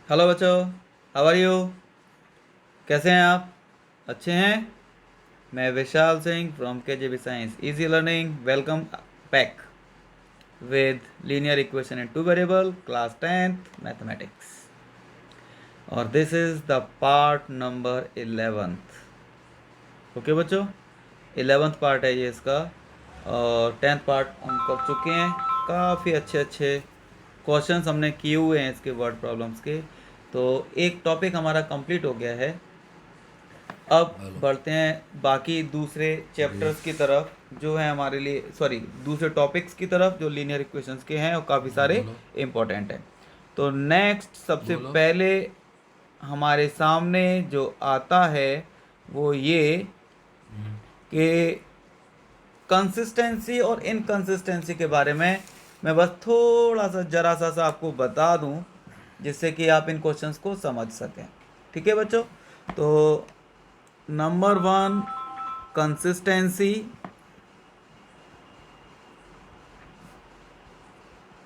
Hello बच्चों, how are you? कैसे हैं आप? अच्छे हैं? मैं Vishal Singh from KJB science easy learning. Welcome back with linear equation in two variable class 10th mathematics. और this is the part number 11th। Okay बच्चों, 11th पार्ट है ये इसका। और 10th पार्ट हम कर चुके हैं। काफ़ी अच्छे अच्छे क्वेश्चंस हमने किए हुए हैं इसके वर्ड प्रॉब्लम्स के। तो एक टॉपिक हमारा कंप्लीट हो गया है। अब हेलो बढ़ते हैं बाकी दूसरे जी। चैप्टर्स की तरफ, जो है हमारे लिए, सॉरी, दूसरे टॉपिक्स की तरफ जो लीनियर इक्वेशंस के हैं और काफ़ी हाँ सारे बोलो इम्पोर्टेंट हैं। तो नेक्स्ट सबसे बोलो। पहले हमारे सामने जो आता है वो ये कि कंसिस्टेंसी और इनकंसिस्टेंसी के बारे में मैं बस थोड़ा सा जरा सा आपको बता दूं, जिससे कि आप इन क्वेश्चंस को समझ सकें। ठीक है बच्चों? तो नंबर वन, कंसिस्टेंसी।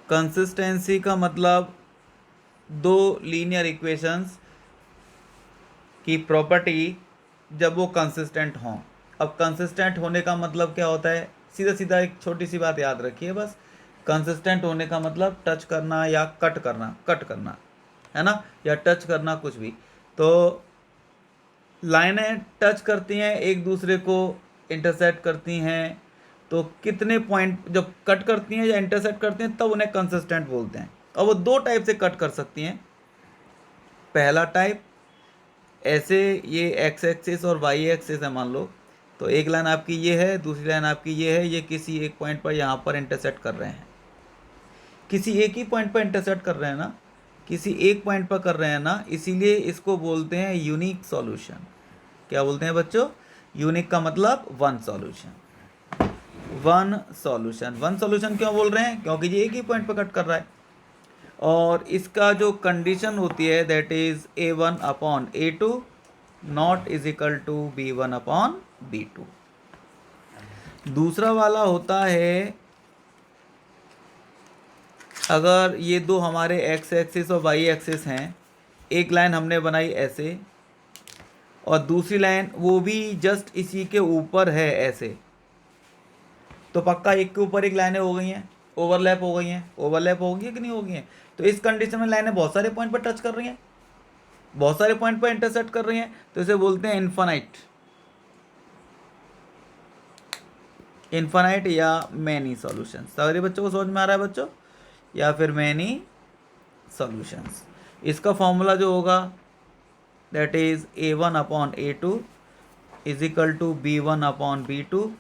कंसिस्टेंसी का मतलब दो लीनियर इक्वेशंस की प्रॉपर्टी जब वो कंसिस्टेंट हों। अब कंसिस्टेंट होने का मतलब क्या होता है? सीधा सीधा एक छोटी सी बात याद रखिए बस। कंसिस्टेंट होने का मतलब टच करना या कट करना, है ना, या टच करना, कुछ भी। तो लाइनें टच करती हैं एक दूसरे को, इंटरसेक्ट करती हैं। तो कितने पॉइंट जब कट करती हैं या इंटरसेक्ट करती हैं तब उन्हें कंसिस्टेंट बोलते हैं। और वो दो टाइप से कट कर सकती हैं। पहला टाइप ऐसे, ये एक्स एक्सिस और वाई एक्सिस है मान लो। तो एक लाइन आपकी ये है, दूसरी लाइन आपकी ये है, ये किसी एक पॉइंट पर यहाँ पर इंटरसेक्ट कर रहे हैं। किसी एक ही पॉइंट पर इंटरसेक्ट कर रहे हैं ना, किसी एक पॉइंट पर कर रहे हैं ना, इसीलिए इसको बोलते हैं यूनिक सॉल्यूशन। क्या बोलते हैं बच्चों? यूनिक का मतलब वन सॉल्यूशन। वन सॉल्यूशन क्यों बोल रहे हैं? क्योंकि ये एक ही पॉइंट पर कट कर रहा है। और इसका जो कंडीशन होती है that is a1/a2 not is equal to b1/b2। दूसरा वाला होता है, अगर ये दो हमारे एक्स एक्सिस और वाई एक्सिस हैं, एक लाइन हमने बनाई ऐसे और दूसरी लाइन वो भी जस्ट इसी के ऊपर है ऐसे, तो पक्का एक के ऊपर एक लाइनें हो गई हैं, ओवरलैप हो गई हैं। ओवरलैप हो गई है कि नहीं हो गई हैं? तो इस कंडीशन में लाइनें बहुत सारे पॉइंट पर टच कर रही हैं, बहुत सारे पॉइंट पर इंटरसेक्ट कर रही हैं, तो इसे बोलते हैं इन्फानाइट। इन्फानाइट या मैनी सॉल्यूशंस। सारे बच्चों को समझ में आ रहा है बच्चों? या फिर मैनी सॉल्यूशंस। इसका फॉर्मूला जो होगा that is a1/a2 is equal to b1/b2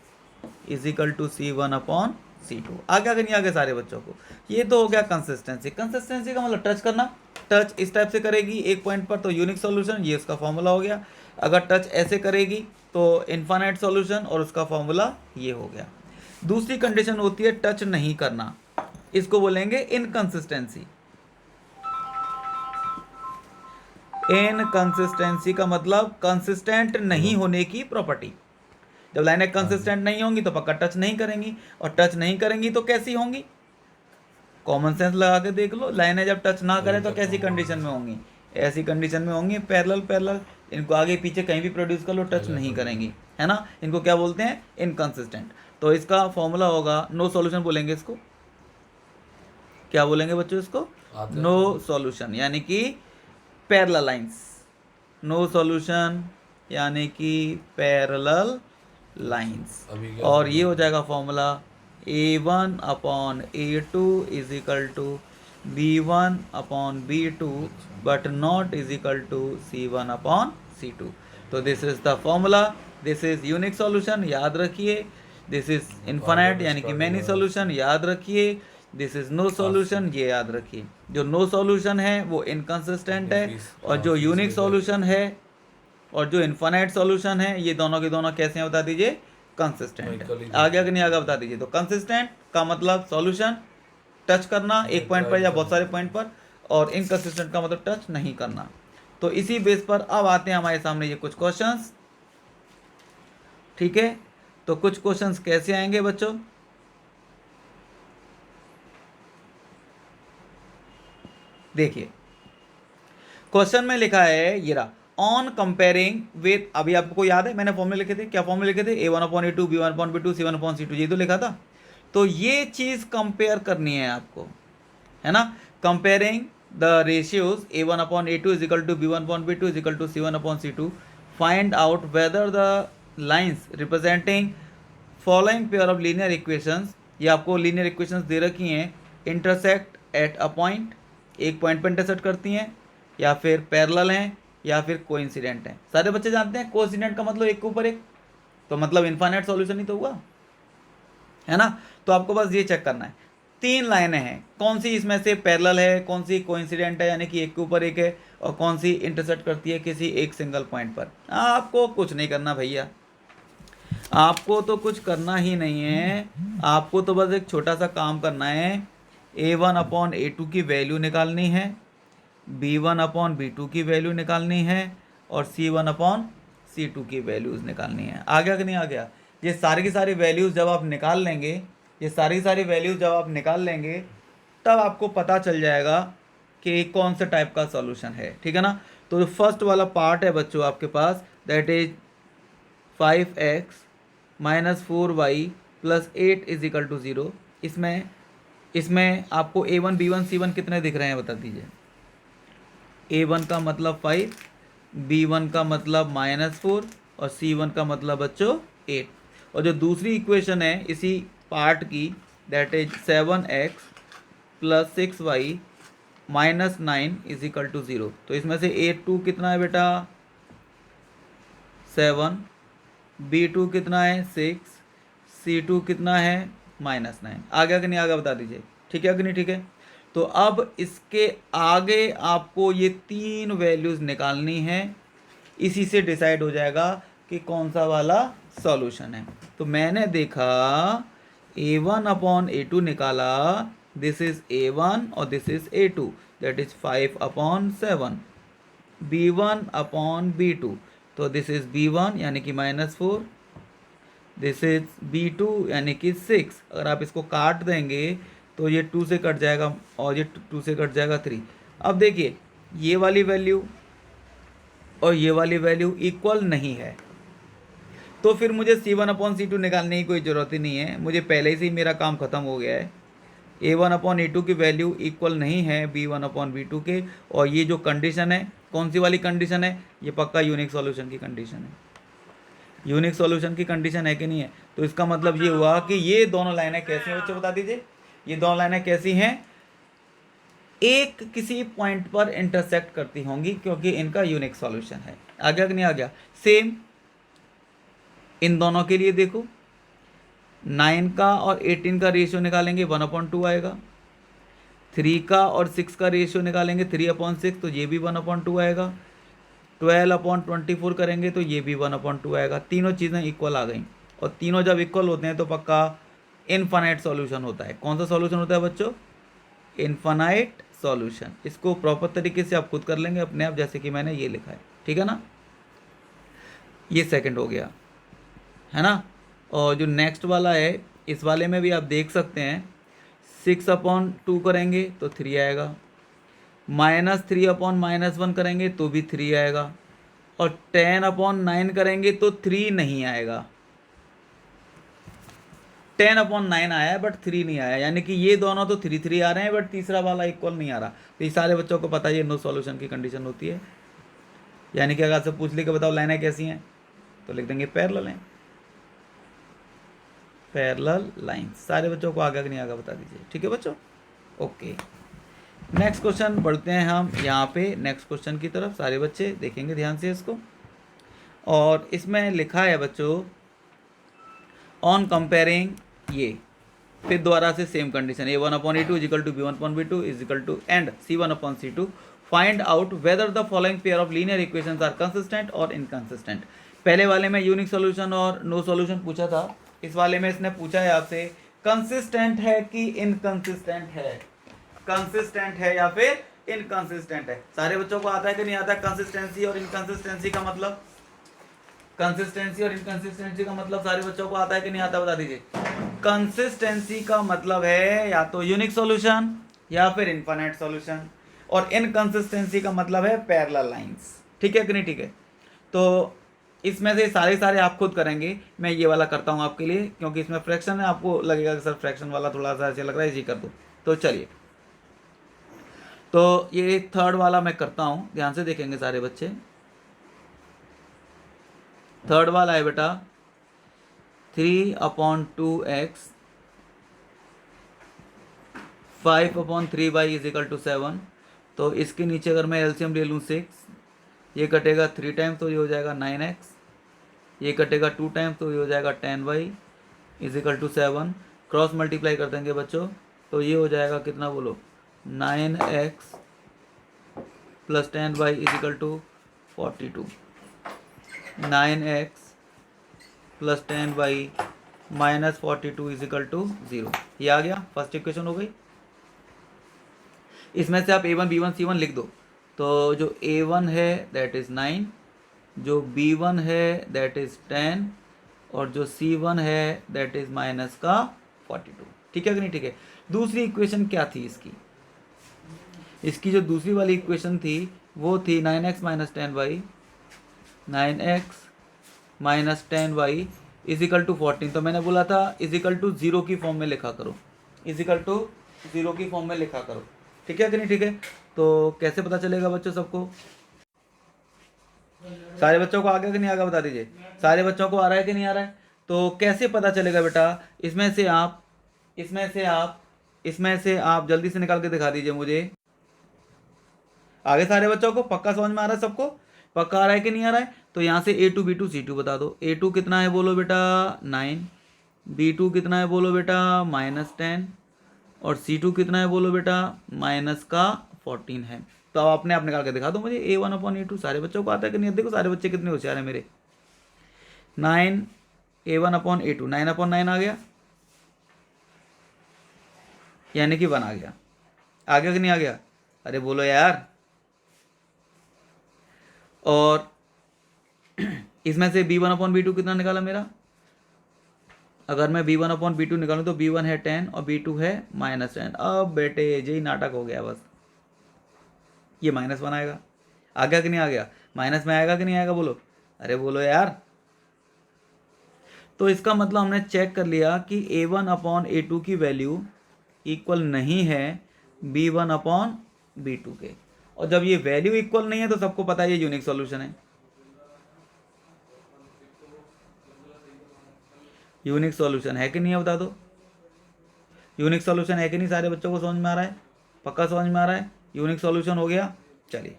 is equal to c1/c2। आगे नहीं आगे सारे बच्चों को? ये तो हो गया कंसिस्टेंसी। कंसिस्टेंसी का मतलब टच करना। टच इस टाइप से करेगी एक पॉइंट पर तो यूनिक सॉल्यूशन, ये इसका फॉर्मूला हो गया। अगर टच ऐसे करेगी तो इनफाइनाइट सॉल्यूशन, और उसका फॉर्मूला ये हो गया। दूसरी कंडीशन होती है टच नहीं करना, इसको बोलेंगे इनकंसिस्टेंसी। इनकंसिस्टेंसी का मतलब कंसिस्टेंट हेलो। नहीं होने की प्रॉपर्टी। जब लाइनें हाँ जी। कंसिस्टेंट नहीं होंगी तो पक्का टच नहीं करेंगी, और टच नहीं करेंगी तो कैसी होंगी? कॉमन सेंस लगा के देख लो, लाइनें जब टच ना वही करें तो तो कैसी कंडीशन में होंगी? ऐसी कंडीशन में होंगी पैरेलल पैरेलल। इनको आगे पीछे कहीं भी प्रोड्यूस कर लो, टच पहले नहीं तो भी करेंगी, है ना। इनको क्या बोलते हैं? इनकंसिस्टेंट। तो इसका फॉर्मूला होगा, नो सॉल्यूशन बोलेंगे इसको। क्या बोलेंगे बच्चों इसको? आते हैं नो तो सॉल्यूशन, यानी कि पैरेलल लाइंस। नो सॉल्यूशन यानी कि पैरेलल अच्छा, लाइंस। अभी क्या और चल ये रहा हो है? जाएगा formula a1/a2 is equal to b1/b2 अच्छा but not is equal to c1/c2। तो this is the formula. This is unique solution, याद रखिए। दिस इज तो आगे इन्फानाइट भी यानी कि स्टार्ट मैनी हुआ है सॉल्यूशन, इसका याद रखिए। दिस इज नो आज से। सॉल्यूशन, ये याद रखिए। जो नो सॉल्यूशन है वो इनकंसिस्टेंट लेकिन है, फीस, और हाँ जो फीस यूनिक लेते हैं तो। सॉल्यूशन है और जो इन्फानाइट सॉल्यूशन है, ये दोनों के दोनों कैसे हैं बता दीजिए? मैं कंसिस्टेंट है। कल ही आगे देखा अगर नहीं था। आगे बता दीजिए। तो कंसिस्टेंट का मतलब सॉल्यूशन टच करना मैं एक पॉइंट पर ट्राई या कर बहुत सारे रहा पॉइंट था। पर, और इनकंसिस्टेंट का मतलब टच नहीं करना। तो इसी बेस पर अब आते हैं हमारे सामने ये कुछ क्वेश्चंस। ठीक है, तो कुछ क्वेश्चंस कैसे आएंगे बच्चों? देखिए, क्वेश्चन में लिखा है ये रहा, ऑन कंपेयरिंग विद, अभी आपको याद है मैंने फॉर्मूले लिखे थे, क्या फॉर्मूले लिखे थे, A1/A2 B1/B2 C1/C2, ये तो लिखा था। तो ये चीज कंपेयर करनी है आपको, है ना। Comparing the ratios A1/A2 is equal to B1/B2 is equal to C1/C2, find out whether the lines representing following pair of linear equations, ये आपको लीनियर इक्वेशंस दे रखी हैं, इंटरसेक्ट एट अ पॉइंट, एक पॉइंट पर इंटरसेक्ट करती हैं, या फिर पैरेलल हैं, या फिर कोइंसिडेंट हैं। सारे बच्चे जानते हैं कोइंसिडेंट का मतलब एक के ऊपर एक, तो मतलब इनफाइनाइट सॉल्यूशन ही तो हुआ, है ना। तो आपको बस ये चेक करना है, 3 लाइनें हैं, कौन सी इसमें से पैरेलल है, कौन सी कोइंसिडेंट है यानी कि एक के ऊपर एक है, और कौन सी इंटरसेक्ट करती है किसी एक सिंगल पॉइंट पर। आपको कुछ नहीं करना भैया, आपको तो कुछ करना ही नहीं है, आपको तो बस एक छोटा सा काम करना है, A1/A2 की वैल्यू निकालनी है, B1/B2 की वैल्यू निकालनी है, और C1/C2 की वैल्यूज़ निकालनी है। आ गया कि नहीं आ गया। ये सारी की सारी वैल्यूज़ जब आप निकाल लेंगे, ये सारी सारी वैल्यूज़ जब आप निकाल लेंगे, तब आपको पता चल जाएगा कि कौन सा टाइप का सॉल्यूशन है, ठीक है ना। तो जो फर्स्ट वाला पार्ट है बच्चों आपके पास, that is 5x - 4y + 8 is equal to 0। इसमें आपको A1 B1 C1 कितने दिख रहे हैं बता दीजिए। A1 का मतलब 5, B1 का मतलब -4, और C1 का मतलब बच्चों 8। और जो दूसरी इक्वेशन है इसी पार्ट की, that is 7x + 6y - 9 is equal to 0। तो इसमें से A2 कितना है बेटा 7, B2 कितना है 6, C2 कितना है -9। आ गया कि नहीं आ गया बता दीजिए, ठीक है कि नहीं ठीक है। तो अब इसके आगे आपको ये 3 वैल्यूज़ निकालनी है, इसी से डिसाइड हो जाएगा कि कौन सा वाला सॉल्यूशन है। तो मैंने देखा A1/A2 निकाला, दिस इज A1 और this is A2, that is 5/7, B1/B2, तो दिस इज B1 यानी कि -4, दिस इज B2 यानी कि 6। अगर आप इसको काट देंगे तो ये 2 से कट जाएगा, और ये 2 से कट जाएगा 3। अब देखिए ये वाली वैल्यू और ये वाली वैल्यू इक्वल नहीं है, तो फिर मुझे C1/C2 निकालने की कोई ज़रूरत ही नहीं है, मुझे पहले से ही मेरा काम ख़त्म हो गया है। A1/A2 की वैल्यू इक्वल नहीं है B1/B2 के, और ये जो कंडीशन है, कौन सी वाली कंडीशन है, ये पक्का यूनिक सॉल्यूशन की कंडीशन है। यूनिक सॉल्यूशन की कंडीशन है कि नहीं है। तो इसका मतलब ये हुआ कि ये दोनों लाइनें कैसी हैं बच्चों बता दीजिए, ये दोनों लाइनें कैसी हैं, एक किसी पॉइंट पर इंटरसेक्ट करती होंगी, क्योंकि इनका यूनिक सॉल्यूशन है। आ गया कि नहीं आ गया। सेम इन दोनों के लिए देखो, 9 का और 18 का रेशियो निकालेंगे 1/2 आएगा, 3 का और 6 का रेशियो निकालेंगे 3/6, तो ये भी 1/2 आएगा, 12/24 करेंगे तो ये भी 1/2 आएगा। तीनों चीज़ें इक्वल आ गई, और तीनों जब इक्वल होते हैं तो पक्का इनफाइनाइट सॉल्यूशन होता है। कौन सा सॉल्यूशन होता है बच्चों, इनफाइनाइट सॉल्यूशन। इसको प्रॉपर तरीके से आप खुद कर लेंगे अपने आप, जैसे कि मैंने ये लिखा है, ठीक है ना। ये सेकंड हो गया, है ना। और जो नेक्स्ट वाला है, इस वाले में भी आप देख सकते हैं, 6/2 करेंगे तो 3 आएगा, -3/-1 करेंगे तो भी 3 आएगा, और 10/9 करेंगे तो 3 नहीं आएगा। 10/9 आया है बट 3 नहीं आया, यानी कि ये दोनों तो 3 आ रहे हैं, बट तीसरा वाला इक्वल नहीं आ रहा। तो ये सारे बच्चों को पता है ये नो सॉल्यूशन की कंडीशन होती है। यानी कि अगर आपसे पूछ ले कि बताओ लाइनें कैसी हैं, तो लिख देंगे पैरेलल हैं, पैरेलल लाइंस। सारे बच्चों को आगे कि नहीं आगे बता दीजिए, ठीक है बच्चों। ओके, नेक्स्ट क्वेश्चन बढ़ते हैं हम यहाँ पे नेक्स्ट क्वेश्चन की तरफ। सारे बच्चे देखेंगे ध्यान से इसको, और इसमें लिखा है बच्चों, ऑन कंपेयरिंग, ये फिर दोबारा से same condition, A1/A2 is equal to B1/B2 is equal to and C1/C2, find out whether the following pair of linear equations are consistent और इनकंसिस्टेंट। पहले वाले में यूनिक सॉल्यूशन और नो सॉल्यूशन पूछा था, इस वाले में इसने पूछा है आपसे कंसिस्टेंट है कि इनकंसिस्टेंट है, कंसिस्टेंट है या फिर इनकंसिस्टेंट है। सारे बच्चों को आता है कि नहीं आता कंसिस्टेंसी और इनकंसिस्टेंसी का मतलब, कंसिस्टेंसी और इनकंसिस्टेंसी का मतलब सारे बच्चों को आता है कि नहीं आता बता दीजिए। कंसिस्टेंसी का मतलब है या तो यूनिक सॉल्यूशन या फिर इनफाइनाइट सॉल्यूशन, और इनकंसिस्टेंसी का मतलब है पैरेलल लाइंस। ठीक है कि नहीं? ठीक है, तो इसमें से सारे आप खुद करेंगे, मैं ये वाला करता हूँ आपके लिए, क्योंकि इसमें फ्रैक्शन है, आपको लगेगा कि सर फ्रैक्शन वाला थोड़ा सा ऐसे लग रहा है, इसी कर दो। तो चलिए, तो ये थर्ड वाला मैं करता हूँ, ध्यान से देखेंगे सारे बच्चे। थर्ड वाला है बेटा 3/2x 5/3y is equal to 7। तो इसके नीचे अगर मैं एलसीएम ले लूँ 6, ये कटेगा 3 टाइम्स तो ये हो जाएगा 9x, ये कटेगा 2 टाइम्स तो ये हो जाएगा 10y is equal to 7। Cross multiply कर देंगे बच्चों, तो ये हो जाएगा कितना बोलो, 9x plus 10y is equal to 42। 9x plus 10y minus 42 is equal to 0। ये आ गया, फर्स्ट इक्वेशन हो गई। इसमें से आप a1 b1 c1 लिख दो। तो जो a1 है दैट इज़ 9, जो b1 है दैट इज़ 10, और जो c1 है दैट इज़ माइनस का 42। ठीक है कि नहीं? ठीक है। दूसरी इक्वेशन क्या थी इसकी? इसकी जो दूसरी वाली इक्वेशन थी वो थी 9x minus 10y, 9x minus 10y is equal to 14। तो मैंने बोला था इज इक्वल टू 0 की फॉर्म में लिखा करो, इज इक्वल टू 0 की फॉर्म में लिखा करो। ठीक है कि नहीं? ठीक है, तो कैसे पता चलेगा बच्चों सबको? सारे बच्चों को आ गया कि नहीं आ गया बता दीजिए। सारे बच्चों को आ रहा है कि नहीं आ रहा है? तो कैसे पता चलेगा बेटा? इसमें से आप जल्दी से निकाल के दिखा दीजिए मुझे। आगे सारे बच्चों को पक्का समझ में आ रहा है? सबको पक्का आ रहा है कि नहीं आ रहा है? तो यहाँ से A2 B2 C2 बता दो। A2 कितना है बोलो बेटा 9, B2 कितना है बोलो बेटा -10, और C2 कितना है बोलो बेटा माइनस का 14 है। तो अब अपने आप निकाल के दिखा दो मुझे A1/A2। सारे बच्चों को आता है कि नहीं? देखो सारे बच्चे कितने होशियार हैं मेरे। 9 A1/A2, 9/9 आ गया, यानी कि 1 आ गया। आ गया कि नहीं आ गया? अरे बोलो यार। और इसमें से B1/B2 कितना निकाला मेरा? अगर मैं B1/B2 निकालूं तो B1 है 10 और B2 है -10। अब बेटे यही नाटक हो गया बस, ये -1 आएगा। आ गया कि नहीं आ गया? माइनस में आएगा कि नहीं आएगा बोलो? अरे बोलो यार। तो इसका मतलब हमने चेक कर लिया कि A1/A2 की वैल्यू इक्वल नहीं है B1/B2 के, और जब ये वैल्यू इक्वल नहीं है तो सबको पता है ये यूनिक सॉल्यूशन है। यूनिक सॉल्यूशन है कि नहीं है बता दो? यूनिक सॉल्यूशन है कि नहीं? सारे बच्चों को समझ में आ रहा है? पक्का समझ में आ रहा है? यूनिक सॉल्यूशन हो गया। चलिए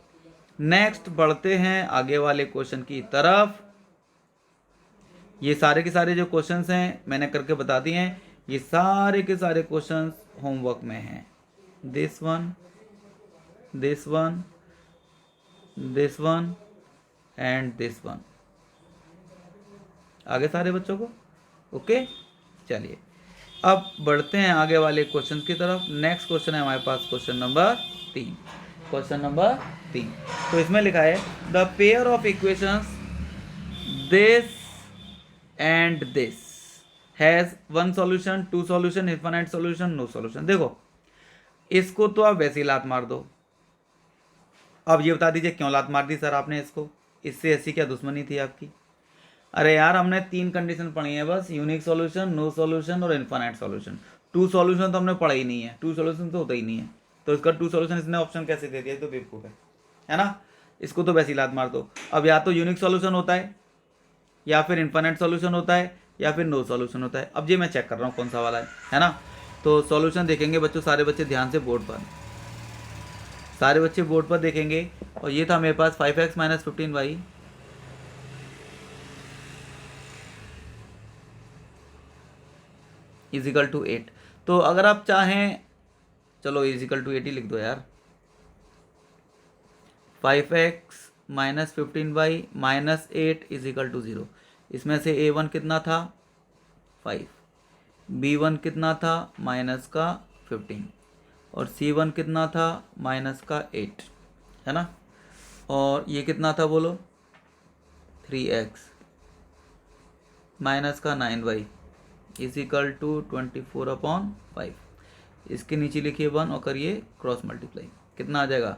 नेक्स्ट बढ़ते हैं आगे वाले क्वेश्चन की तरफ। ये सारे के सारे जो क्वेश्चंस हैं मैंने करके बता दिए हैं। ये सारे के सारे क्वेश्चंस होमवर्क में हैं। This one, this one, this one and this one. आगे सारे बच्चों को ओके। चलिए अब बढ़ते हैं आगे वाले क्वेश्चन की तरफ। नेक्स्ट क्वेश्चन है हमारे पास क्वेश्चन नंबर 3। क्वेश्चन नंबर 3, तो इसमें लिखा है the pair of equations this and this has 1 solution, 2 solution, infinite solution, no solution. देखो इसको तो आप वैसे ही लात मार दो। अब ये बता दीजिए क्यों लात मार दी सर आपने इसको? इससे ऐसी क्या दुश्मनी थी आपकी? अरे यार हमने 3 कंडीशन पढ़ी है बस, यूनिक सॉल्यूशन, नो सॉल्यूशन और इनफाइनाइट सॉल्यूशन। 2 सॉल्यूशन तो हमने पढ़ा ही नहीं है, 2 सॉल्यूशन तो होता ही नहीं है। तो इसका 2 सॉल्यूशन इसने ऑप्शन कैसे दे दिया? तो बेवकूफ़ है ना? इसको तो वैसे ही लात मार दो। अब या तो यूनिक सॉल्यूशन होता है, या फिर इनफाइनाइट सॉल्यूशन होता है, या फिर नो सॉल्यूशन होता है। अब ये मैं चेक कर रहा हूँ कौन सा वाला है ना? तो सॉल्यूशन देखेंगे बच्चों, सारे बच्चे ध्यान से बोर्ड पर, सारे बच्चे बोर्ड पर देखेंगे। और ये था मेरे पास 5x minus 15y is equal to 8। तो अगर आप चाहें, चलो इजिकल टू 8 ही लिख दो यार। 5x minus 15y minus 8 is equal to 0। इसमें से A1 कितना था 5, B1 कितना था माइनस का 15, और C1 कितना था माइनस का 8, है ना? और ये कितना था बोलो 3x माइनस का 9y इजिकल टू 24/5। इसके नीचे लिखिए 1 और करिए क्रॉस मल्टीप्लाई। कितना आ जाएगा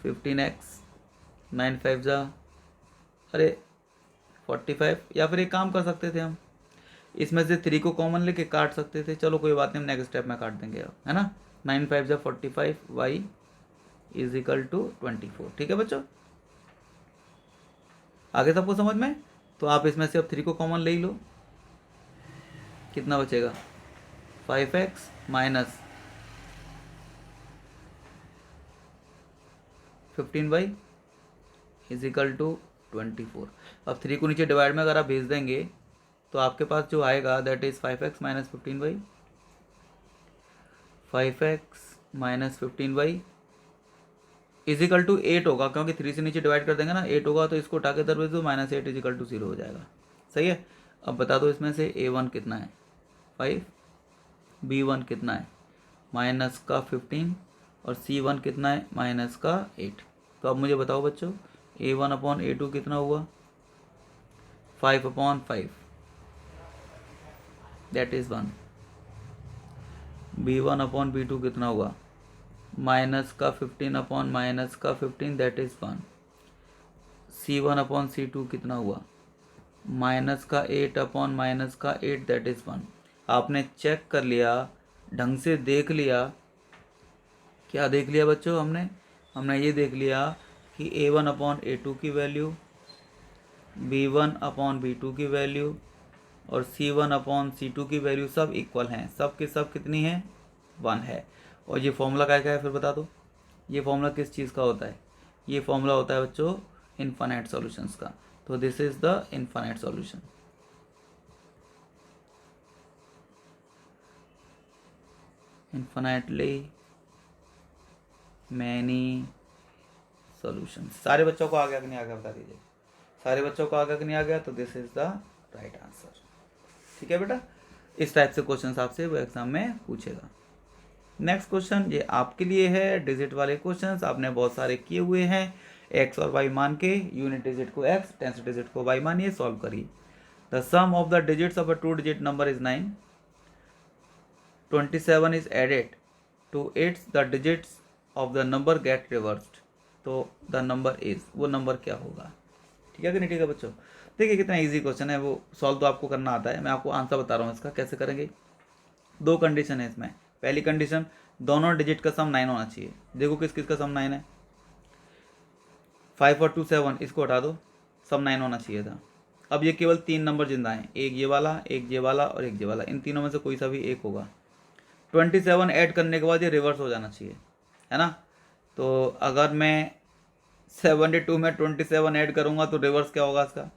15x, 9 5 जा, अरे 45। या फिर एक काम कर सकते थे हम, इसमें से 3 को कॉमन लेके काट सकते थे। चलो कोई बात नहीं, हम नेक्स्ट स्टेप में काट देंगे अब, है ना। 9 5 जा 45, y इज इक्वल टू 24। ठीक है बच्चों, आगे सबको समझ में। तो आप इसमें से अब 3 को कॉमन ले ही लो, कितना बचेगा 5x minus 15y is equal to 24। अब 3 को नीचे डिवाइड में अगर आप भेज देंगे तो आपके पास जो आएगा that is 5x minus 15y, 5x minus 15y is equal to 8 होगा, क्योंकि 3 से नीचे डिवाइड कर देंगे ना 8 होगा, तो इसको उठा के इधर भेज दो, -8 इज इक्वल टू 0 हो जाएगा। सही है। अब बता दो इसमें से a1 कितना है 5, b1 कितना है -15 और c1 कितना है -8। तो अब मुझे बताओ बच्चों a1 अपॉन a2 कितना हुआ 5/5, that is 1। b1 upon b2 कितना हुआ -15 upon -15, that is 1। c1 upon c2 कितना हुआ -8 अपॉन -8, दैट इज 1। आपने चेक कर लिया, ढंग से देख लिया। क्या देख लिया बच्चों हमने ये देख लिया कि a1 अपॉन a2 की वैल्यू, b1 अपॉन b2 की वैल्यू और c1 अपॉन c2 की वैल्यू सब इक्वल हैं, सब के सब कितनी है 1 है। और ये फॉर्मूला क्या है फिर बता दो, ये फॉर्मूला किस चीज़ का होता है, ये फॉर्मूला होता है बच्चों इनफाइनाइट सॉल्यूशंस का। तो this is the infinite solution. Infinitely many solution. सारे बच्चों को आ गया कि नहीं आ गया बता दीजिए, सारे बच्चों को आ गया कि नहीं आ गया। तो this is the right answer. ठीक है बेटा, इस टाइप से क्वेश्चन आपसे वो एग्जाम में पूछेगा। नेक्स्ट क्वेश्चन ये आपके लिए है, डिजिट वाले क्वेश्चंस आपने बहुत सारे किए हुए हैं। एक्स और वाई मान के यूनिट डिजिट को एक्स, टेंस डिजिट को वाई मानिए, सॉल्व करिए। The sum of the digits of a 2 digit number is 9, 27 is added to its, the digits of the number get reversed, तो द नंबर इज, वो number क्या होगा। ठीक है कि नहीं, ठीक है बच्चों। देखिए कितना इजी क्वेश्चन है, वो सॉल्व तो आपको करना आता है, मैं आपको आंसर बता रहा हूँ इसका कैसे करेंगे। 2 कंडीशन है इसमें। पहली कंडीशन दोनों डिजिट का सम 9 होना चाहिए। देखो किस किस का सम 9 है, 5 और 2 7, इसको हटा दो, सम 9 होना चाहिए था। अब ये केवल 3 नंबर जिंदा हैं, एक ये वाला, एक ये वाला और एक ये वाला, इन तीनों में से कोई सा भी एक होगा। 27 ऐड करने के बाद ये रिवर्स हो जाना चाहिए, है ना। तो अगर मैं 72 में 27 ऐड करूंगा तो रिवर्स क्या होगा इसका,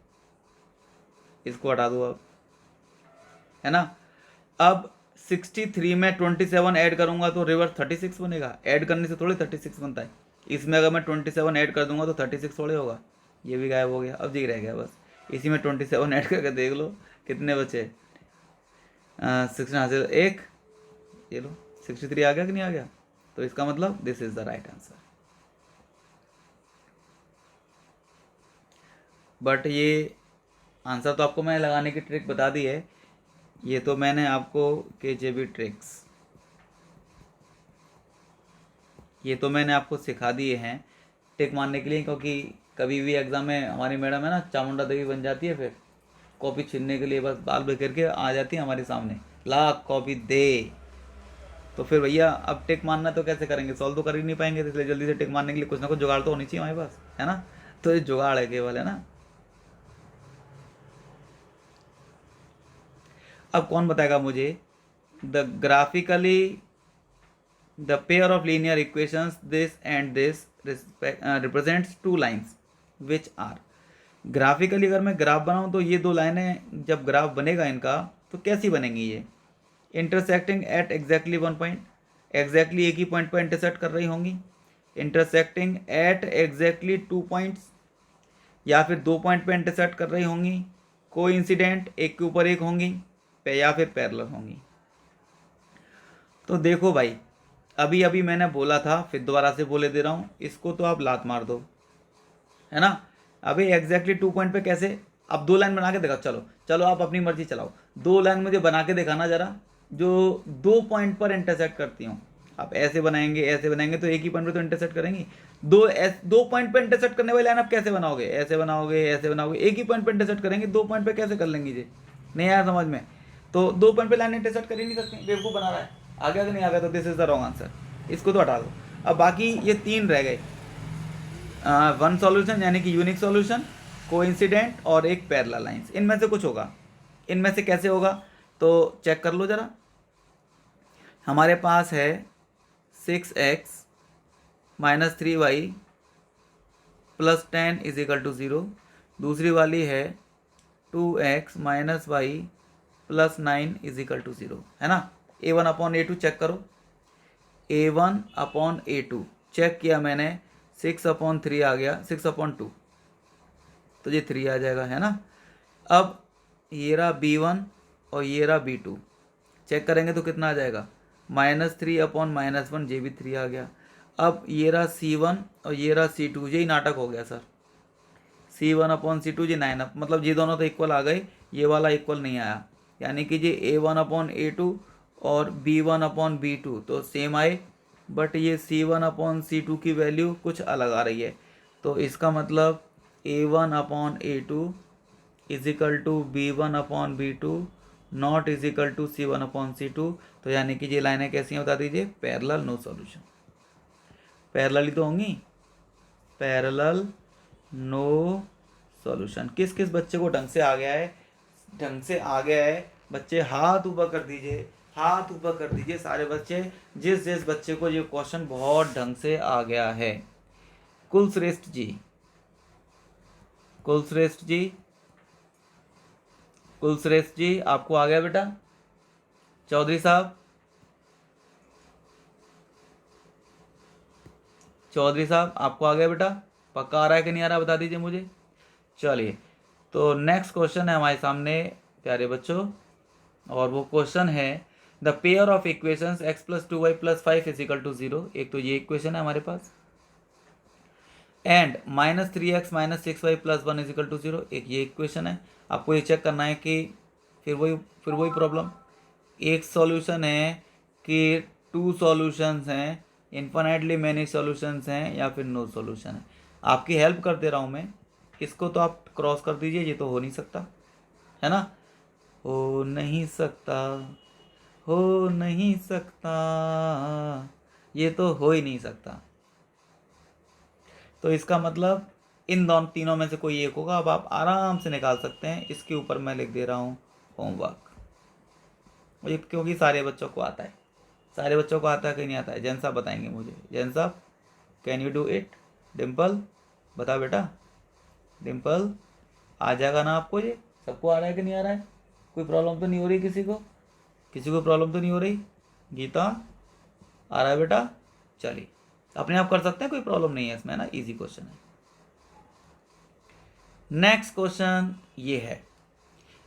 इसको हटा दो अब, है ना। अब 63 में 27 ऐड करूंगा तो रिवर्स 36 बनेगा, ऐड करने से थोड़ी 36 बनता है। इसमें अगर मैं 27 ऐड कर दूंगा तो 36 थोड़े होगा, ये भी गायब हो गया, अब जी रह गया बस। इसी में 27 ऐड करके देख लो कितने बचे, 16 हासिल 1, ये लो 63 आ गया कि नहीं आ गया। तो इसका मतलब this is the right answer. But ये आंसर तो आपको मैंने लगाने की ट्रिक बता दी है, ये तो मैंने आपको KJB ट्रिक्स, ये तो मैंने आपको सिखा दिए हैं टिक मारने के लिए, क्योंकि कभी भी एग्जाम में हमारी मैडम है ना चामुंडा देवी बन जाती है, फिर कॉपी छीनने के लिए बस बाल बिखेर के आ जाती है हमारे सामने, ला कॉपी दे। तो फिर भैया अब टिक मारना तो कैसे करेंगे, सॉल्व तो कर ही नहीं पाएंगे, तो इसलिए जल्दी से टिक मारने के लिए कुछ ना कुछ जुगाड़ तो होनी चाहिए हमारे पास, है ना। तो ये जुगाड़ है केवल, है ना। अब कौन बताएगा मुझे, the graphically the pair of linear equations this and this represents 2 lines which are. Graphically अगर मैं ग्राफ बनाऊं तो ये 2 लाइनें जब ग्राफ बनेगा इनका तो कैसी बनेंगी, ये intersecting at exactly 1 point, exactly एक ही पॉइंट पर इंटरसेक्ट कर रही होंगी, इंटरसेक्टिंग एट एग्जैक्टली 2 पॉइंट्स, या फिर 2 पॉइंट पे इंटरसेक्ट कर रही होंगी, कोइंसिडेंट एक के ऊपर एक होंगी, या फिर पैरेलल होंगी। तो देखो भाई, अभी अभी मैंने बोला था, फिर दोबारा से बोले दे रहा हूँ, इसको तो आप लात मार दो, है ना। अभी एग्जैक्टली 2 पॉइंट पे कैसे, अब 2 लाइन बना के देखा, चलो चलो आप अपनी मर्जी चलाओ, 2 लाइन मुझे बना के दिखाना जरा जो 2 पॉइंट पर इंटरसेक्ट करती हूँ। आप ऐसे बनाएंगे तो एक ही पॉइंट पे तो इंटरसेक्ट करेंगी। दो पॉइंट पे इंटरसेक्ट करने वाली लाइन आप कैसे बनाओगे, ऐसे बनाओगे, एक ही पॉइंट पे इंटरसेक्ट करेंगे, 2 पॉइंट पे कैसे कर लेंगे जी, नहीं आया समझ में। तो 2 पॉइंट पे लाइन इंटरसेक्ट कर ही नहीं सकती, बेवकूफ़ बना रहा है। आ गया कि नहीं आ गया, तो this is the wrong answer, इसको तो हटा दो। अब बाकी ये 3 रह गए, वन सॉल्यूशन यानी कि यूनिक सॉल्यूशन, कोइंसिडेंट और एक पैरेलल लाइंस। इनमें से कुछ होगा, इनमें से कैसे होगा तो चेक कर लो जरा। हमारे पास है 6x minus 3y plus 10 is equal to 0। दूसरी वाली है 2x minus y plus 9 is equal to 0, है ना। a1 अपॉन a2 चेक करो, a1 अपॉन a2 चेक किया मैंने, 6 अपॉन 3 आ गया, 6 अपॉन 2 तो ये 3 आ जाएगा, है ना। अब ये रहा b1 और ये रहा b2, चेक करेंगे तो कितना आ जाएगा, -3 अपॉन -1, ये भी 3 आ गया। अब ये रहा c1 और ये रहा c2, यही नाटक हो गया सर, c1 अपॉन c2 जी 9, मतलब ये दोनों तो इक्वल आ गए, ये वाला इक्वल नहीं आया, यानी कि ये a1 अपॉन a2 और b1 अपॉन b2 तो सेम आए, बट ये c1 अपॉन c2 की वैल्यू कुछ अलग आ रही है। तो इसका मतलब a1 upon a2 is equal to b1 upon b2 not is equal to c1 upon c2। तो यानी कि ये लाइनें कैसी हैं बता दीजिए, पैरेलल नो सॉल्यूशन, पैरेलल ही तो होंगी, पैरेलल नो सॉल्यूशन। किस किस बच्चे को ढंग से आ गया है, ढंग से आ गया है बच्चे हाथ ऊपर कर दीजिए, हाथ ऊपर कर दीजिए सारे बच्चे, जिस जिस बच्चे को ये क्वेश्चन बहुत ढंग से आ गया है। कुलश्रेष्ठ जी, कुलश्रेष्ठ जी, कुलश्रेष्ठ जी आपको आ गया बेटा। चौधरी साहब, चौधरी साहब आपको आ गया बेटा, पक्का आ रहा है कि नहीं आ रहा बता दीजिए मुझे। चलिए, तो नेक्स्ट क्वेश्चन है हमारे सामने प्यारे बच्चों, और वो क्वेश्चन है the pair of equations x plus 2y plus 5 is equal to 0। एक तो ये इक्वेशन है हमारे पास, and -3x minus 6y plus 1 is equal to 0, एक ये इक्वेशन है। आपको ये चेक करना है कि फिर वही प्रॉब्लम, एक सॉल्यूशन है कि 2 सॉल्यूशंस हैं, इन्फिनिटली मैनी सॉल्यूशंस हैं, या फिर नो सॉल्यूशन है। आपकी हेल्प कर दे रहा हूँ मैं, इसको तो आप क्रॉस कर दीजिए, ये तो हो नहीं सकता, है ना, हो नहीं सकता, हो नहीं सकता, ये तो हो ही नहीं सकता। तो इसका मतलब इन दोनों तीनों में से कोई एक होगा। अब आप आराम से निकाल सकते हैं, इसके ऊपर मैं लिख दे रहा हूँ होमवर्क, मुझे क्योंकि सारे बच्चों को आता है, सारे बच्चों को आता है कि नहीं आता है, जैन साहब बताएंगे मुझे। जैन साहब can you do it, Dimple बता बेटा, डिम्पल आ जाएगा ना आपको, ये सबको आ रहा है कि नहीं आ रहा है, कोई प्रॉब्लम तो नहीं हो रही किसी को, किसी को प्रॉब्लम तो नहीं हो रही। गीता आ रहा है बेटा, चलिए अपने आप कर सकते हैं, कोई प्रॉब्लम नहीं है इसमें, है ना, इजी क्वेश्चन है। नेक्स्ट क्वेश्चन ये है,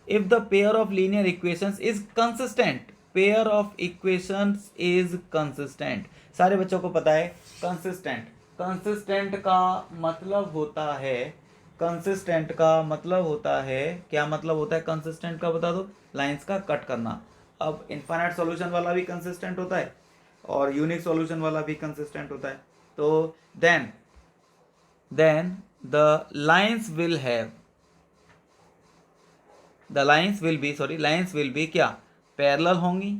if the pair of linear equations is consistent, pair of equations is consistent. सारे बच्चों को पता है कंसिस्टेंट, कंसिस्टेंट का मतलब होता है, कंसिस्टेंट का मतलब होता है, क्या मतलब होता है कंसिस्टेंट का बता दो, लाइंस का कट करना। अब इनफाइनाइट सॉल्यूशन वाला भी कंसिस्टेंट होता है और यूनिक सॉल्यूशन वाला भी कंसिस्टेंट होता है। तो then the lines will have, the lines will be क्या, पैरेलल होंगी,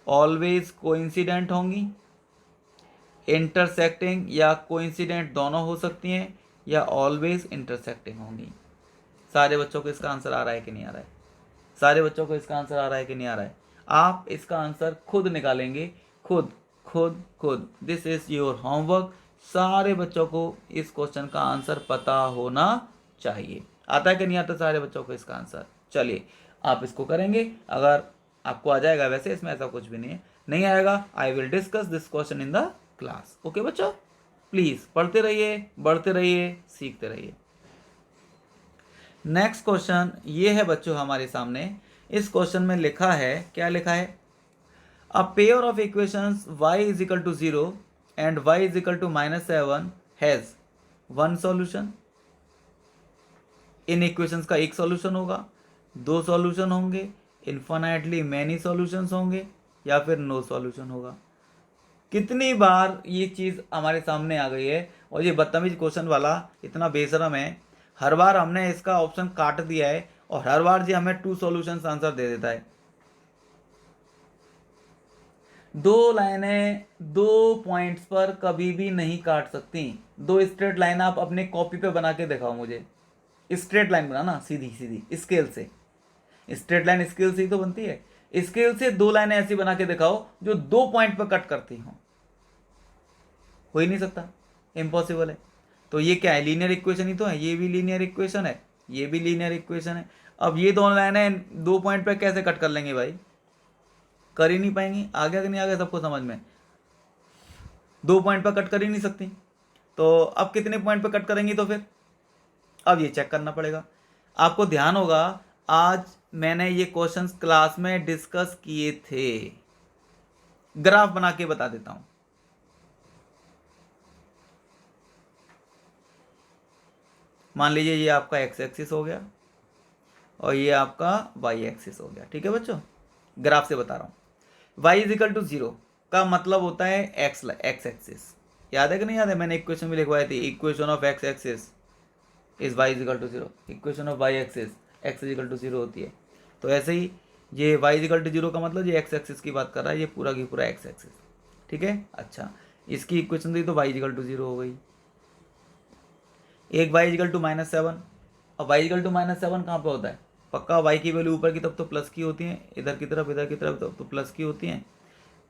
ऑलवेज कोइंसिडेंट होंगी, इंटरसेक्टिंग या कोइंसिडेंट दोनों हो सकती हैं, या ऑलवेज इंटरसेक्टिंग होंगी। सारे बच्चों को इसका आंसर आ रहा है कि नहीं आ रहा है, सारे बच्चों को इसका आंसर आ रहा है कि नहीं आ रहा है। आप इसका आंसर खुद निकालेंगे, खुद खुद खुद, दिस इज योर होमवर्क। सारे बच्चों को इस क्वेश्चन का आंसर पता होना चाहिए। आता है कि नहीं आता सारे बच्चों को इसका आंसर, चलिए आप इसको करेंगे, अगर आपको आ जाएगा, वैसे इसमें ऐसा कुछ भी नहीं है, नहीं आएगा I will discuss this question in the class. Okay बच्चों, प्लीज पढ़ते रहिए, बढ़ते रहिए, सीखते रहिए। नेक्स्ट क्वेश्चन ये है बच्चों हमारे सामने, इस क्वेश्चन में लिखा है, क्या लिखा है, a pair of equations y is equal to 0 and y is equal to -7 has one solution. इन इक्वेशंस का एक सॉल्यूशन होगा, 2 सॉल्यूशन होंगे, इन्फिनिटली मैनी सॉल्यूशंस होंगे, या फिर नो सॉल्यूशन होगा। कितनी बार ये चीज़ हमारे सामने आ गई है, और ये बदतमीज क्वेश्चन वाला इतना बेशरम है, हर बार हमने इसका ऑप्शन काट दिया है और हर बार जी हमें 2 सॉल्यूशंस आंसर दे देता है। दो लाइनें 2 पॉइंट्स पर कभी भी नहीं काट सकती। 2 स्ट्रेट लाइन आप अपने कॉपी पे बना के दिखाओ मुझे, स्ट्रेट लाइन बनाना सीधी सीधी स्केल से, स्ट्रेट लाइन स्केल से ही तो बनती है। स्केल से 2 लाइनें ऐसी बना के दिखाओ जो 2 पॉइंट पर कट करती हो ही नहीं सकता, इम्पॉसिबल है। तो ये क्या है, लीनियर इक्वेशन ही तो है, ये भी लीनियर इक्वेशन है, ये भी लीनियर इक्वेशन है। अब ये दोनों लाइनें 2 पॉइंट पर कैसे कट कर लेंगे भाई, कर ही नहीं पाएंगी। आ गया कि नहीं आ गया सबको समझ में, 2 पॉइंट पर कट कर ही नहीं सकती, तो अब कितने पॉइंट पर कट करेंगी तो फिर अब ये चेक करना पड़ेगा। आपको ध्यान होगा आज मैंने ये क्वेश्चंस क्लास में डिस्कस किए थे, ग्राफ बना के बता देता हूं। मान लीजिए ये आपका एक्स एक्सिस हो गया और ये आपका वाई एक्सिस हो गया, ठीक है बच्चों, ग्राफ से बता रहा हूं। y इज इक्वल टू 0 का मतलब होता है एक्स एक्सिस, याद है कि नहीं याद है, मैंने इक्वेशन भी लिखवाई थी, equation of x axis is y is equal to 0, equation of y axis x is equal to 0 होती है। तो ऐसे ही ये y इज इक्वल टू 0 का मतलब ये x एक्सिस की बात कर रहा है, ये पूरा की पूरा x एक्सिस, ठीक है। अच्छा, इसकी इक्वेशन दी तो y इज इक्वल टू 0 हो गई। एक y इज इक्वल टू -7, अब y इज इक्वल टू -7 कहाँ पे होता है, पक्का y की वैल्यू ऊपर की तरफ तो प्लस की होती है, इधर की तरफ तो प्लस की होती है,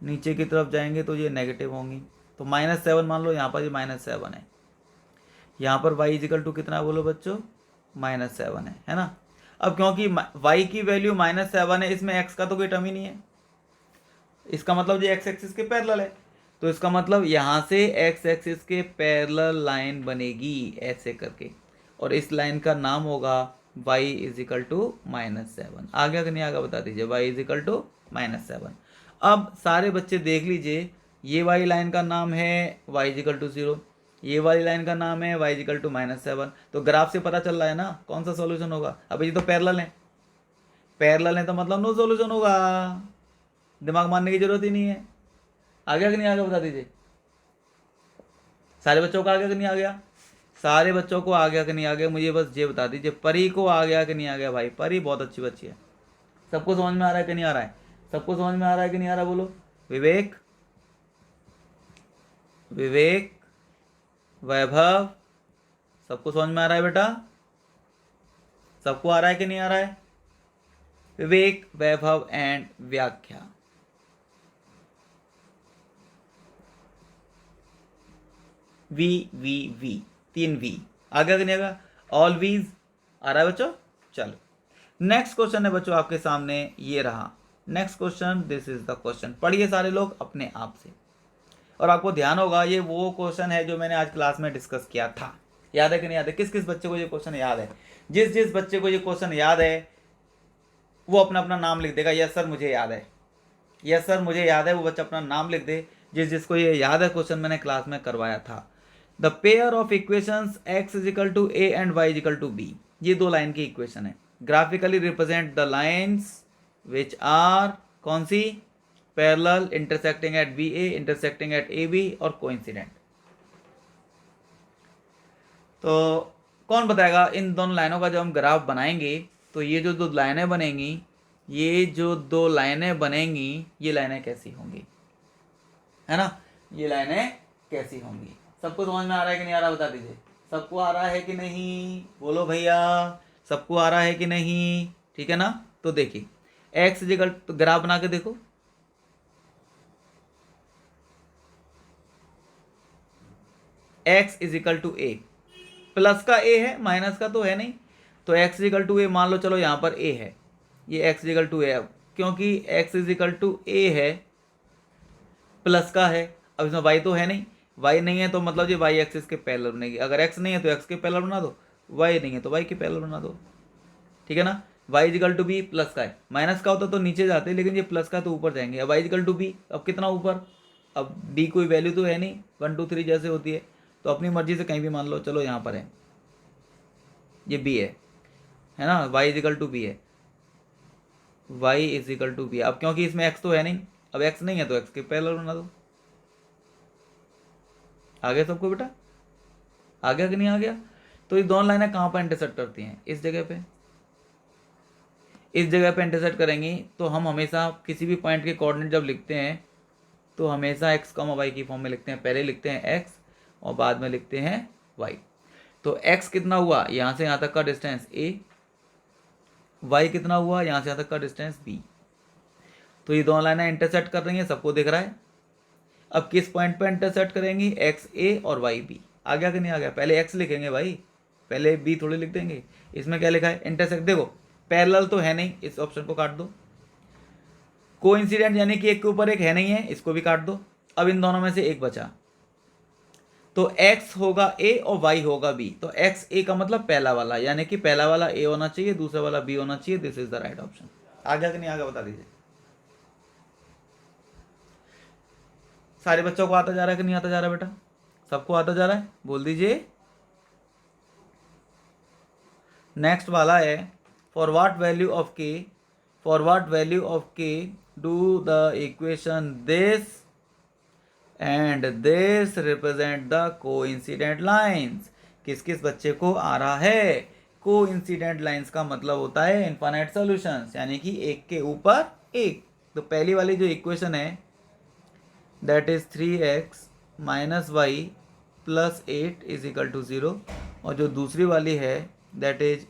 नीचे की तरफ जाएंगे तो ये नेगेटिव होंगी। तो -7 मान लो यहाँ पर ये -7 है, यहाँ पर y इज इक्वल टू कितना बोलो बच्चों, -7 है ना। अब क्योंकि y की वैल्यू -7 है, इसमें x का तो कोई टर्म ही नहीं है, इसका मतलब ये x एक्सिस के पैरेलल है, तो इसका मतलब यहाँ से x एक्सिस के पैरेलल लाइन बनेगी ऐसे करके, और इस लाइन का नाम होगा y इज इक्वल टू -7। आ गया कि नहीं आ गया बता दीजिए, y इज इक्वल टू -7। अब सारे बच्चे देख लीजिए, ये वाली लाइन का नाम है y इज इक्वल टू 0, ये वाली लाइन का नाम है y इज इक्वल टू -7। तो ग्राफ से पता चल रहा है ना कौन सा सॉल्यूशन होगा। अब ये तो पैरेलल है, पैरेलल है तो मतलब नो सॉल्यूशन होगा, दिमाग मारने की जरूरत ही नहीं है। आ गया कि नहीं आ गया बता दीजिए, सारे बच्चों को आ गया कि नहीं आ गया, सारे बच्चों को आ गया कि नहीं आ गया, मुझे बस ये बता दीजिए। परी को आ गया कि नहीं आ गया, भाई परी बहुत अच्छी बच्ची है, सबको समझ में आ रहा है कि नहीं आ रहा है, सबको समझ में आ रहा है कि नहीं आ रहा, बोलो। विवेक, विवेक, वैभव, सबको समझ में आ रहा है बेटा, सबको आ रहा है कि नहीं आ रहा है। विवेक, वैभव एंड व्याख्या, वी 3 वी आ गया कि नहीं आगा, ऑल वीज आ रहा है बच्चों। चलो नेक्स्ट क्वेश्चन है बच्चों आपके सामने, ये रहा next question, this is the question. पढ़िए सारे लोग अपने आप से, और आपको ध्यान होगा ये वो क्वेश्चन है जो मैंने आज क्लास में डिस्कस किया था, याद है कि नहीं याद है, किस किस बच्चे को ये क्वेश्चन याद है, जिस जिस बच्चे को ये क्वेश्चन याद है वो अपना अपना नाम लिख देगा, यस सर मुझे याद है, यस सर मुझे याद है, वो बच्चा अपना नाम लिख दे जिस जिसको ये याद है क्वेश्चन मैंने क्लास में करवाया था। The pair of equations x is equal to a and y is equal to b, ये 2 लाइन की इक्वेशन है। Graphically represent the lines which are कौन सी, parallel, intersecting at BA, intersecting at AB और coincident. तो कौन बताएगा इन दोनों लाइनों का जब हम ग्राफ बनाएंगे तो ये जो 2 लाइनें बनेंगी, ये जो 2 लाइनें बनेंगी, ये लाइनें कैसी होंगी, है ना, ये लाइनें कैसी होंगी। सबको समझ में आ रहा है कि नहीं आ रहा बता दीजिए, सबको आ रहा है कि नहीं, बोलो भैया, सबको आ रहा है कि नहीं, ठीक है ना। तो देखिए एक्स इक्वल, तो ग्राफ बना के देखो, x is equal to a, plus का ए है माइनस का तो है नहीं, तो x is equal to a मान लो, चलो यहाँ पर ए है, ये x is equal to a, क्योंकि x is equal to a है, प्लस का है, अब इसमें वाई तो है नहीं, वाई नहीं है तो मतलब ये वाई एक्सिस के पैरेलल बनेगी, अगर एक्स नहीं है तो एक्स के पैरेलल बना दो, वाई नहीं है तो वाई के पैरेलल बना दो, ठीक है ना। Y is equal to b, plus का है, माइनस का होता तो नीचे जाते, लेकिन ये प्लस का तो ऊपर जाएंगे। अब वाई इजिकल टू बी, अब कितना ऊपर, अब बी कोई वैल्यू तो है नहीं, 1 2 3 जैसे होती है, तो अपनी मर्जी से कहीं भी मान लो, चलो यहाँ पर है, ये बी है ना, वाई इजिकल टू बी है, वाई इजिकल टू बी। अब क्योंकि इसमें एक्स तो है नहीं, अब x नहीं है तो x के पैरेलल बना दो। आ गया सबको बेटा? आ गया कि नहीं आ गया? तो ये दोनों लाइनें कहाँ पर इंटरसेक्ट करती हैं? इस जगह पे। इस जगह पे इंटरसेक्ट करेंगी तो हम हमेशा किसी भी पॉइंट के कोऑर्डिनेट जब लिखते हैं तो हमेशा x, y की फॉर्म में लिखते हैं। पहले लिखते हैं x और बाद में लिखते हैं y। तो x कितना हुआ? यहाँ से यहाँ तक का डिस्टेंस a, y कितना हुआ? यहाँ से यहाँ तक का डिस्टेंस b। तो ये दोनों लाइनें इंटरसेक्ट कर रही हैं, सबको दिख रहा है। अब किस पॉइंट पे इंटरसेक्ट करेंगी? एक्स ए और वाई बी। आ गया कि नहीं आ गया? पहले एक्स लिखेंगे भाई, पहले बी थोड़ी लिख देंगे। इसमें क्या लिखा है? इंटरसेक्ट। देखो पैरेलल तो है नहीं, इस ऑप्शन को काट दो। कोइंसिडेंट यानी कि एक के ऊपर एक है नहीं है, इसको भी काट दो। अब इन दोनों में से एक बचा, तो x होगा a और y होगा b। तो x a का मतलब पहला वाला, यानी कि पहला वाला a होना चाहिए, दूसरा वाला b होना चाहिए। This is the right option. आ गया कि नहीं आ गया? बता दीजिए। सारे बच्चों को आता जा रहा है कि नहीं आता जा रहा बेटा? सबको आता जा रहा है? बोल दीजिए। नेक्स्ट वाला है, for what value of k, for what value of k do the equation this and this represent the coincident lines. किस किस बच्चे को आ रहा है? कोइंसिडेंट लाइंस का मतलब होता है इनफाइनाइट सॉल्यूशंस, यानी कि एक के ऊपर एक। तो पहली वाली जो इक्वेशन है that is 3x minus y plus 8 is equal to 0, और जो दूसरी वाली है that is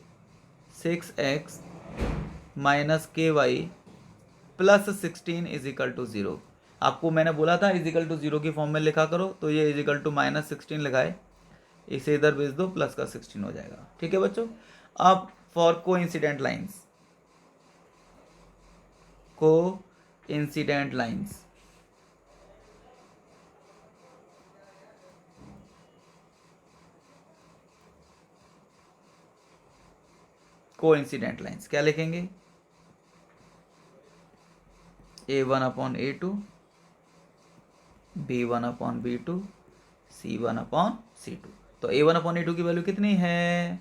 6x minus k y plus 16 is equal to 0। आपको मैंने बोला था इज इक्वल टू 0 की फॉर्म में लिखा करो, तो ये इज इक्वल टू माइनस 16 लिखा है, इसे इधर भेज दो, प्लस का 16 हो जाएगा। ठीक है बच्चों? अब फॉर को इंसिडेंट लाइन्स, को इंसिडेंट लाइन्स, कोइंसिडेंट लाइंस क्या लिखेंगे? a1 upon a2, b1 upon b2, c1 upon c2। तो a1 अपॉन a2 की वैल्यू कितनी है?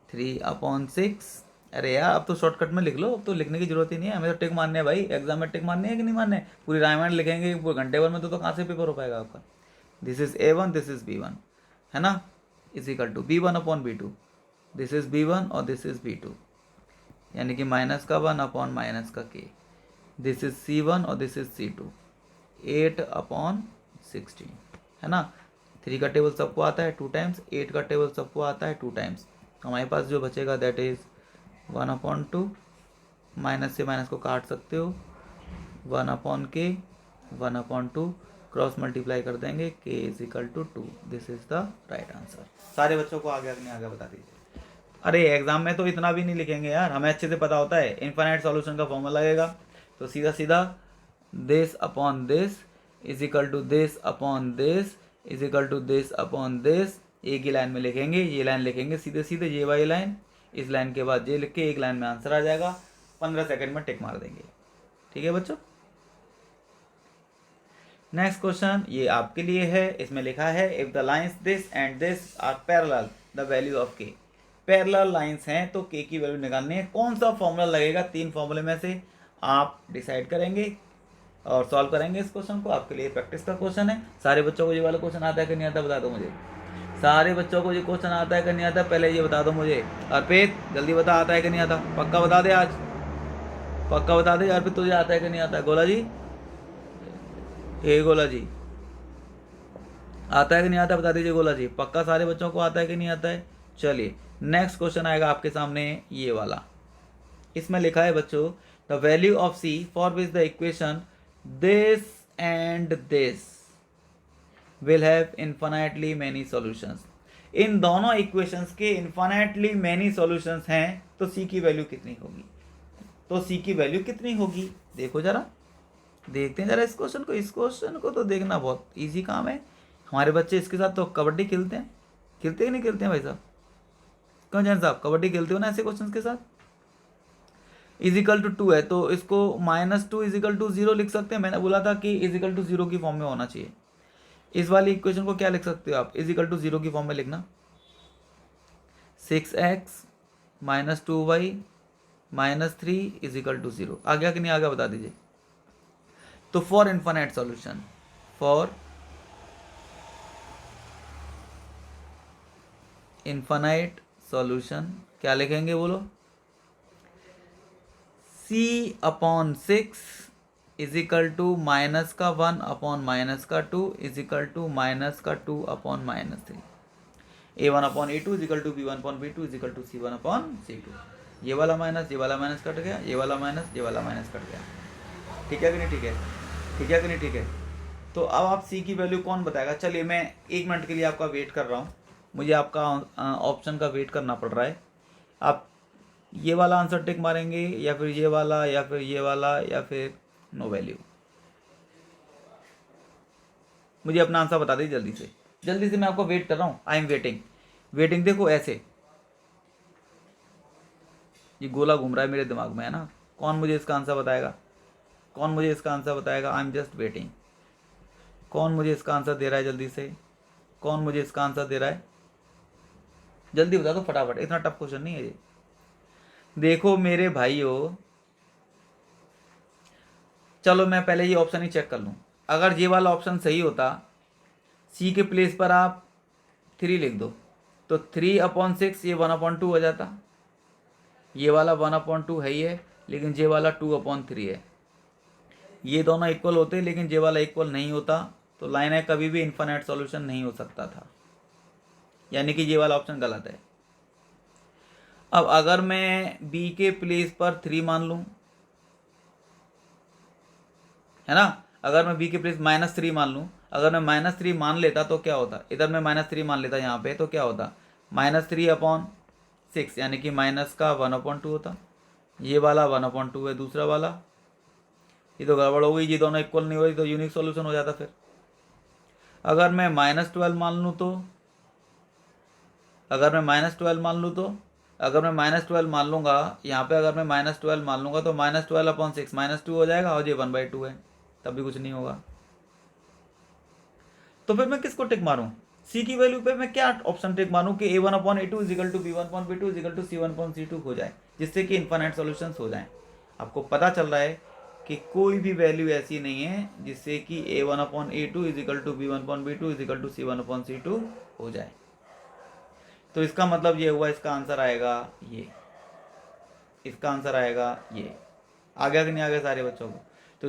3 अपॉन 6। अरे यार अब तो शॉर्टकट में लिख लो, अब तो लिखने की जरूरत ही नहीं है, हमें तो टिक मारने है भाई। एग्जाम में टिक मारनी है कि नहीं मारने? पूरी रामायण लिखेंगे पूरे घंटे भर में तो कहाँ से पेपर हो पाएगा आपका? This is a1, this is b1, है ना, is equal to b1 upon b2, this is b1 और दिस इज b2, यानी कि माइनस का 1 अपॉन माइनस का k, दिस इज c1 और दिस इज c2, 8 अपॉन 16, है ना। 3 का टेबल सबको आता है 2 टाइम्स, 8 का टेबल सबको आता है 2 टाइम्स। हमारे पास जो बचेगा दैट इज 1 अपॉन 2, माइनस से माइनस को काट सकते हो, 1 upon k, 1 upon 2, cross multiply कर देंगे, k is equal to 2। This is the right answer. सारे बच्चों को आगे नहीं आगे बता दीजिए। अरे एग्जाम में तो इतना भी नहीं लिखेंगे यार, हमें अच्छे से पता होता है। इनफाइनाइट सॉल्यूशन का फॉर्मूला लगेगा, तो सीधा सीधा this upon this is equal to this upon this is equal to this upon this. एक ही लाइन में लिखेंगे, ये लाइन लिखेंगे सीधे सीधे, ये वाली लाइन, इस लाइन के बाद ये लिख के एक लाइन में आंसर आ जाएगा। 15 सेकंड में टिक मार देंगे। ठीक है बच्चों? नेक्स्ट क्वेश्चन ये आपके लिए है, इसमें लिखा है if the lines this and this are parallel the value of k. Parallel lines हैं तो के की वैल्यू निकालनी है। कौन सा फॉर्मूला लगेगा? 3 फॉर्मूले में से आप डिसाइड करेंगे और सॉल्व करेंगे इस क्वेश्चन को। आपके लिए प्रैक्टिस का क्वेश्चन है। सारे बच्चों को ये वाला क्वेश्चन आता है कि नहीं आता? बता दो मुझे। सारे बच्चों को ये क्वेश्चन आता है कि नहीं आता? पहले ये बता दो मुझे। अर्पित जल्दी बता, आता है कि नहीं आता? पक्का बता दे आज, पक्का बता दे। अर्पित तुझे आता है कि नहीं आता? गोला जी, हे गोला जी, आता है कि नहीं आता? बता दीजिए गोला जी। पक्का सारे बच्चों को आता है कि नहीं आता है? चलिए नेक्स्ट क्वेश्चन आएगा आपके सामने ये वाला। इसमें लिखा है बच्चों the value of c for which the equation this and this will have infinitely many solutions. इन दोनों इक्वेशंस के इन्फाइनाइटली मैनी सॉल्यूशंस हैं, तो c की वैल्यू कितनी होगी? तो c की वैल्यू कितनी होगी? देखो जरा, देखते हैं जरा इस क्वेश्चन को। इस क्वेश्चन को तो देखना बहुत इजी काम है। हमारे बच्चे इसके साथ तो कबड्डी खेलते हैं, खेलते कि नहीं खेलते हैं भाई साहब? क्यों जैन साहब, कबड्डी खेलते हो ना ऐसे क्वेश्चन के साथ? इजिकल टू 2 है तो इसको -2 इजिकल टू 0 लिख सकते हैं। मैंने बोला था कि इजिकल टू 0 की फॉर्म में होना चाहिए। इस वाली इक्वेशन को क्या लिख सकते हो आप? इजिकल टू 0 की फॉर्म में लिखना 6x minus 2y minus 3 is equal to 0। आ गया कि नहीं आ गया? बता दीजिए। तो for infinite solution, for infinite solution क्या लिखेंगे बोलो, c upon 6 is equal to minus का 1 अपॉन माइनस का 2 इज इक्वल टू माइनस का 2 upon minus 3, a1 upon a2 is equal to b1 upon b2 is equal to c1 upon c2। ये वाला minus cut गया, ये वाला minus cut गया। ठीक है कि नहीं ठीक है, ठीक है कि नहीं ठीक है। तो अब आप c की वैल्यू कौन बताएगा। चलिए मैं 1 मिनट के लिए आपका वेट कर रहा हूँ, मुझे आपका ऑप्शन का वेट करना पड़ रहा है। आप ये वाला आंसर टिक मारेंगे या फिर ये वाला या फिर ये वाला या फिर नो वैल्यू। मुझे अपना आंसर बता दीजिए जल्दी से मैं आपको वेट कर रहा हूँ। I am waiting. देखो ऐसे ये गोला घूम रहा है मेरे दिमाग में, है ना। कौन मुझे इसका आंसर बताएगा, आई एम जस्ट वेटिंग। कौन मुझे इसका आंसर दे रहा है जल्दी से, कौन मुझे इसका आंसर दे रहा है, जल्दी बता दो फटाफट, इतना टफ क्वेश्चन नहीं है ये। देखो मेरे भाइयों, चलो मैं पहले ये ऑप्शन ही चेक कर लूँ। अगर ये वाला ऑप्शन सही होता, सी के प्लेस पर आप 3 लिख दो, तो 3 अपॉन 6 ये 1 अपॉन 2 हो जाता। ये वाला 1 अपॉन 2 है ही है, लेकिन ये वाला 2 अपॉन 3 है। ये दोनों इक्वल होते लेकिन ये वाला इक्वल नहीं होता, तो लाइन है कभी भी इन्फिनिट सॉल्यूशन नहीं हो सकता था, यानी कि ये वाला ऑप्शन गलत है। अब अगर मैं बी के प्लेस पर 3 मान लूँ, है ना, अगर मैं बी के प्लेस -3 मान लूँ, अगर मैं -3 मान लेता तो क्या होता, इधर मैं -3 मान लेता यहाँ पे, तो क्या होता, -3 अपॉन 6 यानी कि माइनस का 1 अपॉन 2 होता। ये वाला 1 अपॉन 2 है, दूसरा वाला, ये तो गड़बड़ हो गई, ये दोनों इक्वल नहीं हो रही, तो यूनिक सॉल्यूशन हो जाता। फिर अगर मैं -12 मान लूँ तो, अगर मैं -12 मान लूँ तो, अगर मैं -12 मान लूँगा यहाँ पे, अगर मैं -12 मान लूँगा तो -12 अपॉन 6 -2 हो जाएगा, और ये 1/2 है, तब भी कुछ नहीं होगा। तो फिर मैं किसको टिक मारूं, सी की वैल्यू पे मैं क्या ऑप्शन टिक मारूं कि a1 upon a2 is equal to b1 upon b2 is equal to c1 upon c2 हो जाए, जिससे कि इन्फिनिट सॉल्यूशंस हो जाएं। आपको पता चल रहा है कि कोई भी वैल्यू ऐसी नहीं है जिससे कि a1 upon a2 is equal to b1 upon b2 is equal to c1 upon c2 हो जाए। तो इसका मतलब ये हुआ, इसका आंसर आएगा ये, इसका आंसर आएगा ये। आ गया कि नहीं आ गया सारे बच्चों को। तो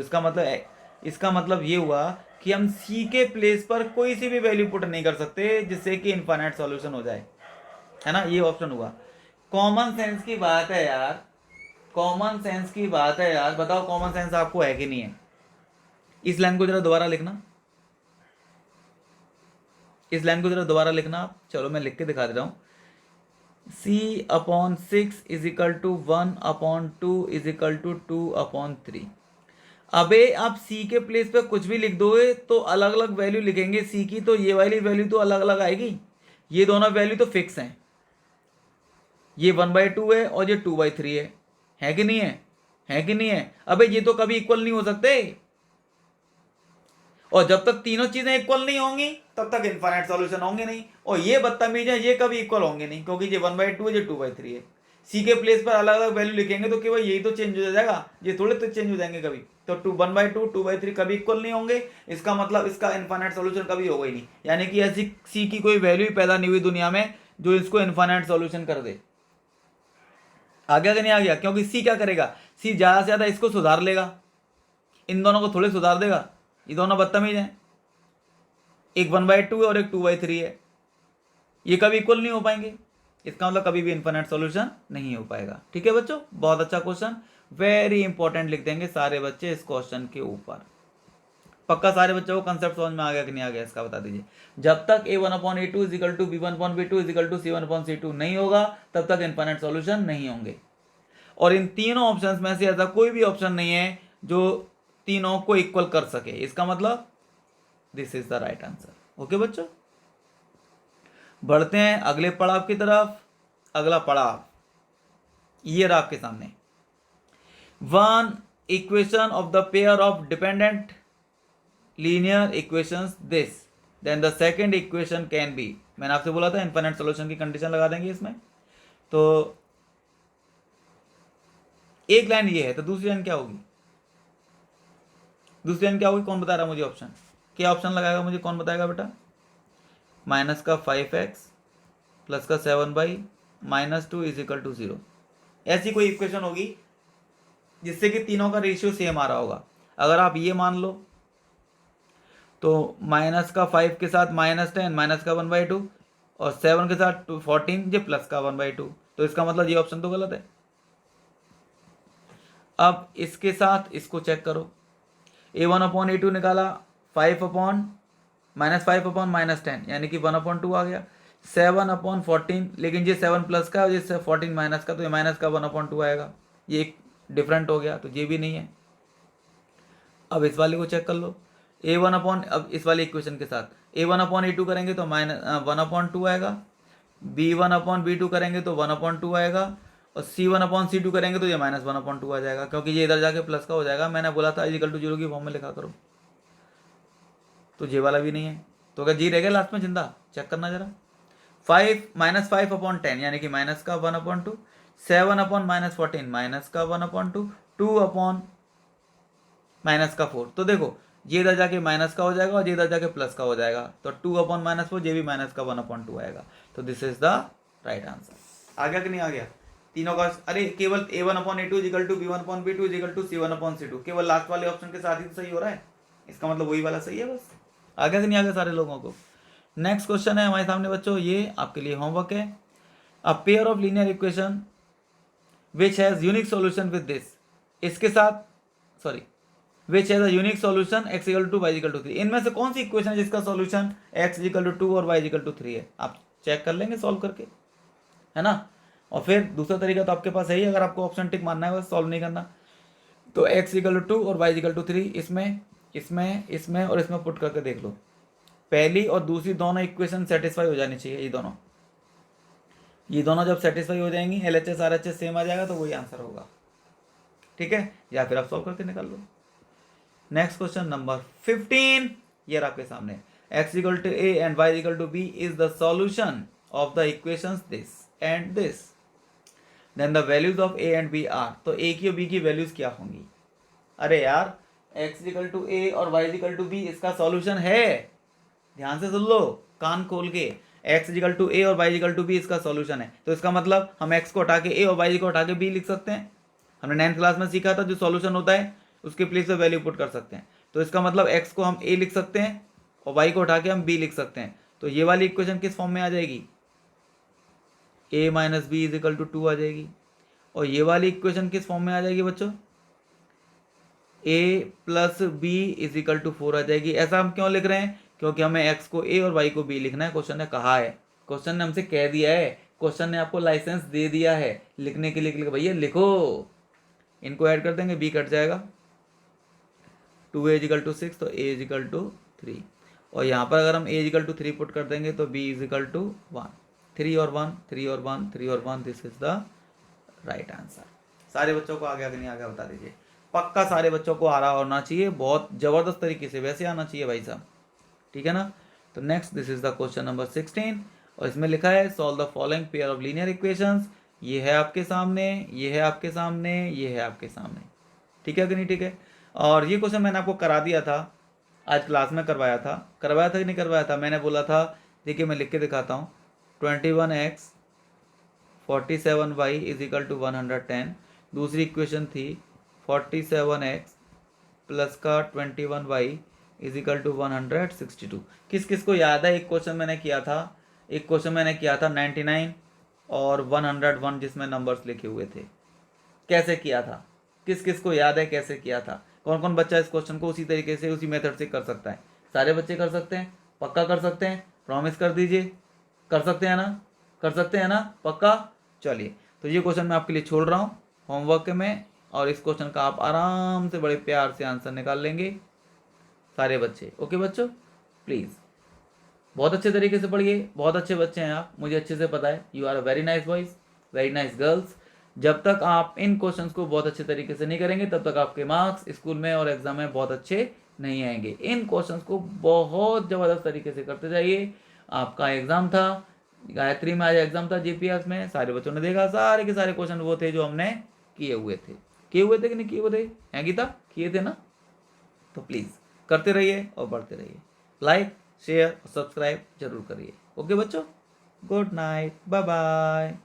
इसका मतलब ये हुआ कि हम c के प्लेस पर कोई सी भी वैल्यू पुट नहीं कर सकते जिससे कि इनफाइनाइट सॉल्यूशन हो जाए, है ना। ये ऑप्शन हुआ। कॉमन सेंस की बात है यार, कॉमन सेंस की बात है यार, बताओ कॉमन सेंस आपको है कि नहीं है। इस लाइन को जरा दोबारा लिखना, इस लाइन को जरा दोबारा लिखना आप। चलो मैं लिख के दिखा दे रहा हूँ। c upon 6 is equal to 1 upon 2 is equal to 2 upon 3। अबे आप c के प्लेस पे कुछ भी लिख दोगे तो अलग अलग वैल्यू लिखेंगे c की, तो ये वाली वैल्यू तो अलग अलग आएगी। ये दोनों वैल्यू तो फिक्स हैं, ये 1/2 है और ये 2/3 है कि नहीं है, है कि नहीं है। अबे ये तो कभी इक्वल नहीं हो सकते, और जब तक तीनों चीजें इक्वल नहीं होंगी तब तक इनफाइनाइट सॉल्यूशन होंगे नहीं। और ये बदतमीज है, ये कभी इक्वल होंगे नहीं, क्योंकि ये 1/2 है, ये 2/3 है। सी के प्लेस पर अलग अलग वैल्यू लिखेंगे तो केवल यही तो चेंज हो जाएगा, ये थोड़े तो चेंज हो जाएंगे कभी। तो 1/2 2/3 कभी इक्वल नहीं होंगे, इसका मतलब इसका इनफाइनाइट सॉल्यूशन कभी होगा ही नहीं। यानी कि ऐसी सी की कोई वैल्यू ही पैदा नहीं हुई दुनिया में जो इसको इनफाइनाइट सॉल्यूशन कर दे। आ गया कि नहीं आ गया। क्योंकि सी क्या करेगा, सी ज्यादा से ज्यादा इसको सुधार लेगा, इन दोनों को थोड़े सुधार देगा, ये दोनों बदतमीज हैं। एक 1/2 है और एक 2/3 है, ये कभी इक्वल नहीं हो पाएंगे, इसका मतलब कभी भी इनफिनिट सॉल्यूशन नहीं हो पाएगा। ठीक है बच्चों, बहुत अच्छा क्वेश्चन, वेरी इंपॉर्टेंट लिख देंगे सारे बच्चे इस क्वेश्चन के ऊपर। पक्का सारे बच्चों को कंसेप्ट समझ में आ गया कि नहीं आ गया, इसका बता दीजिए। जब तक a1 upon a2 is equal to b1 upon b2 is equal to c1 upon c2 नहीं होगा तब तक इनफिनिट सॉल्यूशन नहीं होंगे। और इन तीनों ऑप्शंस में से ऐसा कोई भी ऑप्शन नहीं है जो तीनों को इक्वल कर सके, इसका मतलब this is the right answer. Okay बच्चों, बढ़ते हैं अगले पड़ाव की तरफ। अगला पड़ाव ये रहा आपके सामने, one equation of the pair of dependent linear equations this then the second equation can be. मैंने आपसे बोला था इनफिनिट सॉल्यूशन की कंडीशन लगा देंगे इसमें। तो एक लाइन ये है तो दूसरी लाइन क्या होगी, दूसरी लाइन क्या होगी, कौन बता रहा है मुझे ऑप्शन, क्या ऑप्शन लगाएगा मुझे, कौन बताएगा बेटा, माइनस का 5x प्लस का 7y minus 2 is equal to 0। ऐसी कोई इक्वेशन होगी जिससे कि तीनों का रेशियो सेम आ रहा होगा। अगर आप ये मान लो तो माइनस का 5 के साथ -10 माइनस का 1/2 और 7 के साथ 14 ये प्लस का 1/2, तो इसका मतलब ये ऑप्शन तो गलत है। अब इसके साथ इसको चेक करो, a1/a2 निकाला, 5/-10 यानी कि 1/2 आ गया, 7/14, लेकिन ये 7 प्लस का और ये 14 माइनस का, तो ये माइनस का 1/2 आएगा, ये एक डिफरेंट हो गया, तो ये भी नहीं है। अब इस वाले को चेक कर लो, अब इस वाली इक्वेशन के साथ a1/a2 करेंगे तो -1/2 आएगा, b1/b2 करेंगे तो 1/2 आएगा, और c1/c2 करेंगे तो ये -1/2 आ जाएगा, क्योंकि ये इधर जाके प्लस का हो जाएगा। मैंने बोला था इक्वल टू 0 की फॉर्म में लिखा करो, तो ये वाला भी नहीं है, तो अगर जी रह गया लास्ट में जिंदा, चेक करना जरा। 5/10 यानी कि माइनस का 1/2, 7/-14 माइनस का 1/2, 2/-4। तो देखो ये इधर जाके माइनस का हो जाएगा और ये इधर जाके प्लस का हो जाएगा, तो 2/-4 ये भी माइनस का 1/2 आएगा, तो this is the right answer. आ गया कि नहीं आ गया तीनों का? अरे केवल a1/a2 equal to b1/b2 equal to c1/c2, केवल लास्ट वाले ऑप्शन के साथ ही तो सही हो रहा है, इसका मतलब वही वाला सही है बस। आ गया कि नहीं आ गया सारे लोगों को? नेक्स्ट क्वेश्चन है हमारे सामने बच्चों, ये आपके लिए होमवर्क है। A pair of linear equation which has unique solution with this, इसके साथ sorry which has a unique solution x equal to y equal to 3, इनमें से कौन सी इक्वेशन है जिसका सॉल्यूशन x इक्वल टू 2 और y इक्वल टू 3 है? आप चेक कर लेंगे सॉल्व करके, है ना। और फिर दूसरा तरीका तो आपके पास है ही, अगर आपको ऑप्शन टिक मारना है बस, सॉल्व नहीं करना, तो x इक्वल टू 2 और y इक्वल टू 3 इसमें इसमें इसमें और इसमें पुट करके देख लो। पहली और दूसरी दोनों इक्वेशन सेटिस्फाई हो जानी चाहिए, ये दोनों जब सेटिस्फाई हो जाएंगी, LHS RHS सेम आ जाएगा, तो वही आंसर होगा, ठीक है। या फिर आप सॉल्व करके निकाल लो। नेक्स्ट क्वेश्चन नंबर 15, ये रहा आपके सामने, x equal to a and y equal to b is the solution of the equations this and this, then the values of a and b are, तो a की और b की values क्या होंगी? अरे यार x इक्वल टू a और y equal to b इसका सॉल्यूशन है, ध्यान से सुन लो कान खोल के, x इक्वल टू a और y इक्वल टू b इसका सॉल्यूशन है, तो इसका मतलब हम x को हटा के a और y को हटा के b लिख सकते हैं। हमने 9th क्लास में सीखा था जो सॉल्यूशन होता है उसके प्लेस पे वैल्यू पुट कर सकते हैं, तो इसका मतलब x को हम a लिख सकते हैं और y को उठा के हम b लिख सकते हैं, तो ये वाली इक्वेशन किस फॉर्म में आ जाएगी, a minus b is equal to 2 आ जाएगी, और ये वाली इक्वेशन किस फॉर्म में आ जाएगी बच्चों, a plus b is equal to 4 आ जाएगी। ऐसा हम क्यों लिख रहे हैं, क्योंकि हमें x को a और y को b लिखना है, क्वेश्चन ने कहा है, क्वेश्चन ने हमसे कह दिया है, क्वेश्चन ने आपको लाइसेंस दे दिया है लिखने के लिए, भैया लिखो, इनको ऐड कर देंगे, b कट जाएगा, 2a इजिकल टू 6, तो a इजिकल टू 3, और यहाँ पर अगर हम a इजिकल टू 3 पुट कर देंगे तो b इजिकल टू 1, 3 और 1 3 और 1 3 और 1, this is the right answer. सारे बच्चों को आ गया कि नहीं आ गया बता दीजिए, पक्का सारे बच्चों को आ रहा होना चाहिए, बहुत ज़बरदस्त तरीके से वैसे आना चाहिए भाई साहब, ठीक है ना। तो next this is the question number 16, और इसमें लिखा है solve the following pair of linear equations, ये है आपके सामने, ये है आपके सामने, ये है आपके सामने, ठीक है कि नहीं, ठीक है। और ये क्वेश्चन मैंने आपको करा दिया था, आज क्लास में करवाया था कि नहीं करवाया था, मैंने बोला था, देखिए मैं लिख के दिखाता हूँ, 21x 47y is equal to 110, दूसरी इक्वेशन थी 47x प्लस का 21y इज इक्वल टू 162। किस किस को याद है, एक क्वेश्चन मैंने किया था, 99 और 101 जिसमें नंबर्स लिखे हुए थे, कैसे किया था, किस किस को याद है कैसे किया था, कौन कौन बच्चा इस क्वेश्चन को उसी तरीके से उसी मेथड से कर सकता है? सारे बच्चे कर सकते हैं, पक्का कर सकते हैं, प्रॉमिस कर दीजिए, कर सकते हैं ना, कर सकते हैं ना, पक्का। चलिए तो ये क्वेश्चन मैं आपके लिए छोड़ रहा हूँ होमवर्क में, और इस क्वेश्चन का आप आराम से बड़े प्यार से आंसर निकाल लेंगे सारे बच्चे, ओके बच्चों प्लीज़ बहुत अच्छे तरीके से पढ़िए, बहुत अच्छे बच्चे हैं आप, मुझे अच्छे से पता है, you are a very nice boys, very nice girls. जब तक आप इन क्वेश्चंस को बहुत अच्छे तरीके से नहीं करेंगे तब तक आपके मार्क्स स्कूल में और एग्जाम में बहुत अच्छे नहीं आएंगे। इन क्वेश्चंस को बहुत ज़बरदस्त तरीके से करते जाइए। आपका एग्ज़ाम था, गायत्री में आज एग्ज़ाम था JPS में, सारे बच्चों ने देखा, सारे के सारे क्वेश्चन वो थे जो हमने किए हुए थे कि नहीं किए हुए थे, हैं गीता, किए थे ना, तो प्लीज़ करते रहिए और बढ़ते रहिए। लाइक, शेयर और सब्सक्राइब जरूर करिए। ओके बच्चों, गुड नाइट, बाय बाय।